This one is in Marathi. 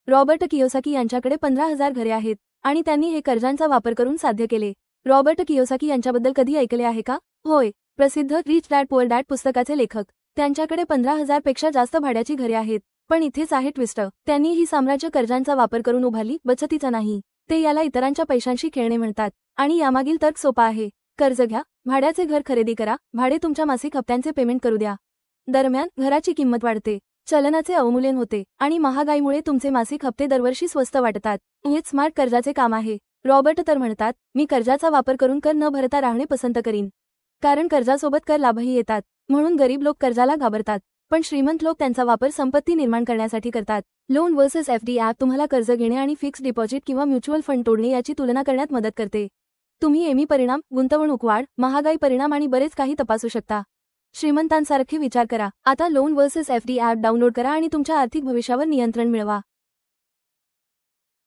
रॉबर्ट कियोसाकी यांच्याकडे 15,000 घरे आहेत आणि त्यांनी हे कर्जांचा वापर करून साध्य केले. रॉबर्ट कियोसाकी यांच्याबद्दल कधी ऐकले आहे का? होय, प्रसिद्ध रिच डॅड पुअर डॅड पुस्तकाचे लेखक. त्यांच्याकडे 15,000 पेक्षा जास्त भाड्याची घरे आहेत. पण इथेच आहे ट्विस्ट. त्यांनी ही साम्राज्य कर्जांचा वापर करून उभारली, बचतीचा नाही. ते याला इतरांच्या पैशांशी खेळणे म्हणतात. आणि यामागील तर्क सोपा आहे. कर्ज घ्या, भाड्याचे घर खरेदी करा, भाडे तुमच्या मासिक हप्त्यांचे पेमेंट करू द्या. दरम्यान घराची किंमत वाढते, चलनाचे अवमूल्यन होते आणि महागाईमुळे तुमचे मासिक हप्ते दरवर्षी स्वस्त वाटतात. हेच स्मार्ट कर्जाचे काम आहे. रॉबर्ट तर म्हणतात, मी कर्जाचा वापर करून कर न भरता राहणे पसंत करीन. कारण कर्जासोबत कर लाभही येतात. म्हणून गरीब लोक कर्जाला घाबरतात, पण श्रीमंत लोक त्यांचा वापर संपत्ती निर्माण करण्यासाठी करतात. लोन वर्सेस एफडी ॲप तुम्हाला कर्ज घेणे आणि फिक्स डिपॉझिट किंवा म्युच्युअल फंड तोडणे याची तुलना करण्यात मदत करते. तुम्ही एमी परिणाम, गुंतवणूक वाढ, महागाई परिणाम आणि बरेच काही तपासू शकता. श्रीमंतांसारखे विचार करा. आता loan versus FD app download करा आणि तुमच्या आर्थिक भविष्यावर नियंत्रण मिळवा.